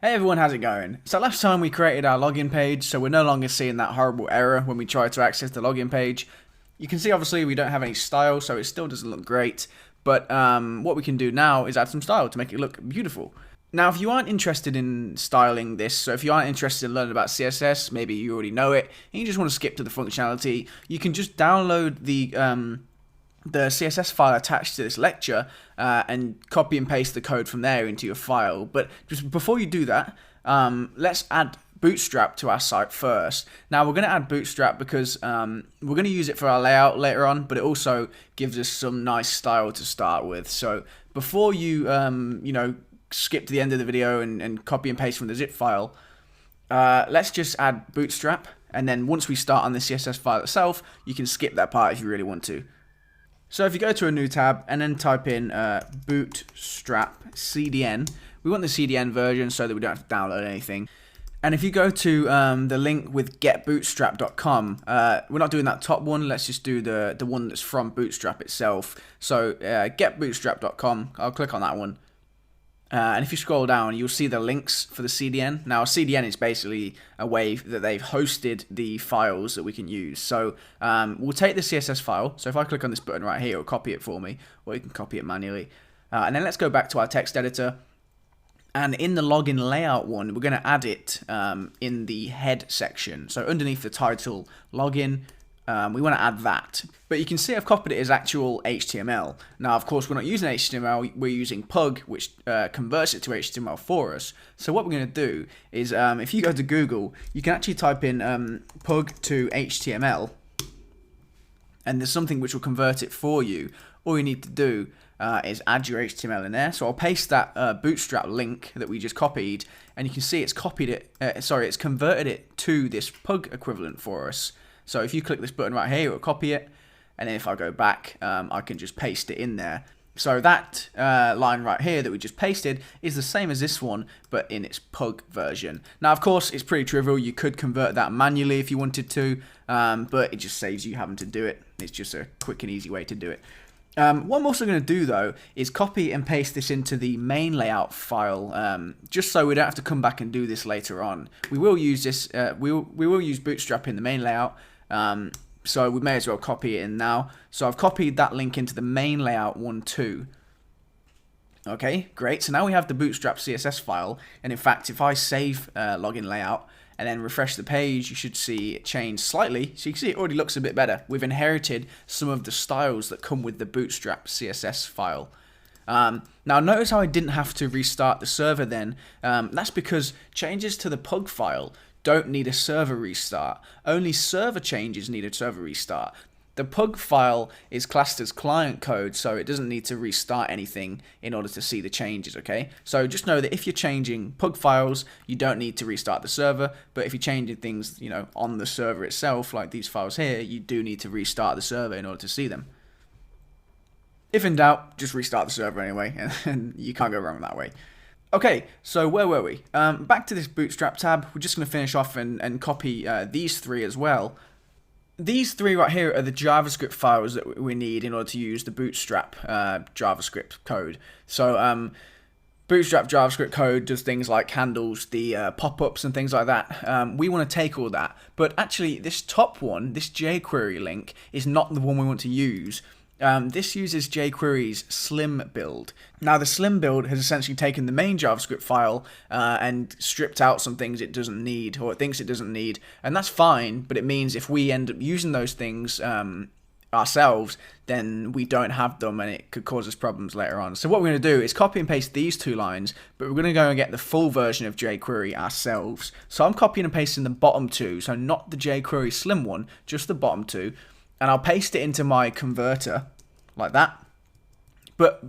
Hey everyone, how's it going? So last time we created our login page, so we're no longer seeing that horrible error when we try to access the login page. You can see obviously we don't have any style, so it still doesn't look great. But what we can do now is add some style to make it look beautiful. Now, if you aren't interested in styling this, so if you aren't interested in learning about CSS, maybe you already know it, and you just want to skip to the functionality, you can just download the CSS file attached to this lecture and copy and paste the code from there into your file. But just before you do that, let's add Bootstrap to our site first. Now we're going to add Bootstrap because we're going to use it for our layout later on, but it also gives us some nice style to start with. So before you skip to the end of the video and copy and paste from the zip file, let's just add Bootstrap, and then once we start on the CSS file itself, you can skip that part if you really want to. So if you go to a new tab and then type in Bootstrap CDN, we want the CDN version so that we don't have to download anything. And if you go to the link with getbootstrap.com, we're not doing that top one, let's just do the one that's from Bootstrap itself. So getbootstrap.com, I'll click on that one. And if you scroll down, you'll see the links for the CDN. Now, a CDN is basically a way that they've hosted the files that we can use. So we'll take the CSS file. So if I click on this button right here, it'll copy it for me, or you can copy it manually. And then let's go back to our text editor. And in the login layout one, we're going to add it in the head section. So underneath the title login, we want to add that. But you can see I've copied it as actual HTML. Now, of course, we're not using HTML, we're using Pug, which converts it to HTML for us. So what we're going to do is, if you go to Google, you can actually type in Pug to HTML, and there's something which will convert it for you. All you need to do is add your HTML in there. So I'll paste that Bootstrap link that we just copied, and you can see it's it's converted it to this Pug equivalent for us. So if you click this button right here, it will copy it, and then if I go back, I can just paste it in there. So that line right here that we just pasted is the same as this one, but in its Pug version. Now, of course, it's pretty trivial. You could convert that manually if you wanted to, but it just saves you having to do it. It's just a quick and easy way to do it. What I'm also going to do, though, is copy and paste this into the main layout file, just so we don't have to come back and do this later on. We will use this. We will use Bootstrap in the main layout. So we may as well copy it in now. So I've copied that link into the main layout 1.2. Okay, great. So now we have the Bootstrap CSS file. And in fact, if I save login layout and then refresh the page, you should see it change slightly. So you can see it already looks a bit better. We've inherited some of the styles that come with the Bootstrap CSS file. Now notice how I didn't have to restart the server then. That's because changes to the Pug file don't need a server restart. Only server changes need a server restart. The Pug file is classed as client code, so it doesn't need to restart anything in order to see the changes, okay? So just know that if you're changing Pug files, you don't need to restart the server, but if you're changing things, on the server itself, like these files here, you do need to restart the server in order to see them. If in doubt, just restart the server anyway, and you can't go wrong that way. Okay, so where were we? Back to this Bootstrap tab. We're just going to finish off and copy these three as well. These three right here are the JavaScript files that we need in order to use the Bootstrap JavaScript code. So Bootstrap JavaScript code does things like handles the pop-ups and things like that. We want to take all that, but actually this top one, this jQuery link, is not the one we want to use. This uses jQuery's slim build. Now the slim build has essentially taken the main JavaScript file and stripped out some things it doesn't need, or it thinks it doesn't need, and that's fine, but it means if we end up using those things ourselves, then we don't have them and it could cause us problems later on. So what we're going to do is copy and paste these two lines, but we're going to go and get the full version of jQuery ourselves. So I'm copying and pasting the bottom two, so not the jQuery slim one, just the bottom two. And I'll paste it into my converter, like that. But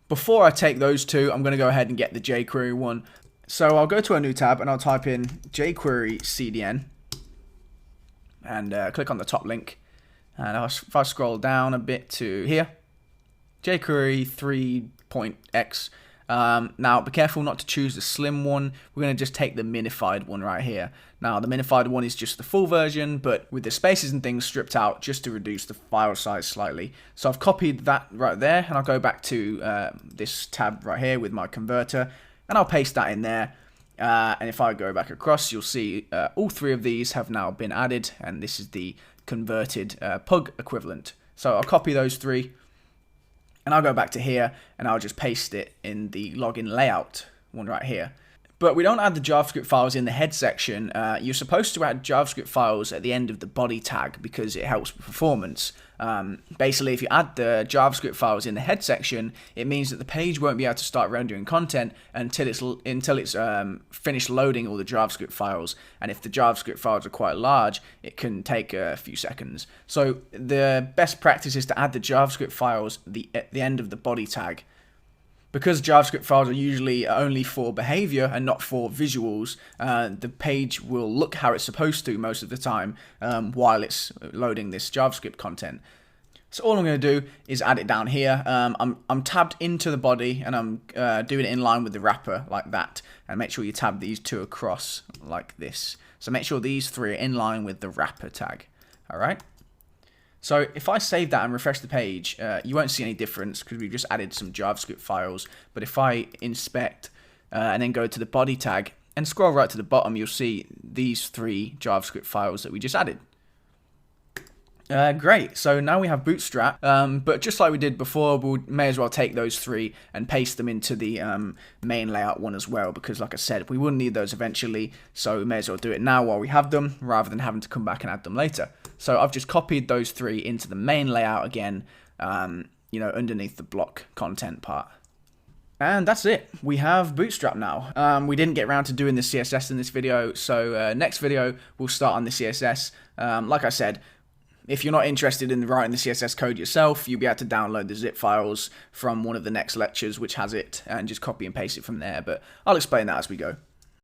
before I take those two, I'm going to go ahead and get the jQuery one. So I'll go to a new tab and I'll type in jQuery CDN. And click on the top link. And if I scroll down a bit to here, jQuery 3.x. Now, be careful not to choose the slim one. We're going to just take the minified one right here. Now, the minified one is just the full version, but with the spaces and things stripped out just to reduce the file size slightly. So I've copied that right there, and I'll go back to this tab right here with my converter. and I'll paste that in there. And if I go back across, you'll see all three of these have now been added, and this is the converted pug equivalent. So I'll copy those three, and I'll go back to here, and I'll just paste it in the login layout one right here. But we don't add the JavaScript files in the head section. You're supposed to add JavaScript files at the end of the body tag because it helps with performance. Basically, if you add the JavaScript files in the head section, it means that the page won't be able to start rendering content until it's finished loading all the JavaScript files. And if the JavaScript files are quite large, it can take a few seconds. So the best practice is to add the JavaScript files at the end of the body tag. Because JavaScript files are usually only for behavior and not for visuals, the page will look how it's supposed to most of the time while it's loading this JavaScript content. So all I'm going to do is add it down here. I'm tabbed into the body, and I'm doing it in line with the wrapper like that. And make sure you tab these two across like this. So make sure these three are in line with the wrapper tag. All right. So if I save that and refresh the page, you won't see any difference because we've just added some JavaScript files. But if I inspect and then go to the body tag and scroll right to the bottom, you'll see these three JavaScript files that we just added. Great, so now we have Bootstrap, but just like we did before, we may as well take those three and paste them into the main layout one as well, because like I said, we will need those eventually, so we may as well do it now while we have them, rather than having to come back and add them later. So I've just copied those three into the main layout again, underneath the block content part. And that's it. We have Bootstrap now. We didn't get around to doing the CSS in this video, so next video we'll start on the CSS. Like I said, if you're not interested in writing the CSS code yourself, you'll be able to download the zip files from one of the next lectures which has it and just copy and paste it from there, but I'll explain that as we go.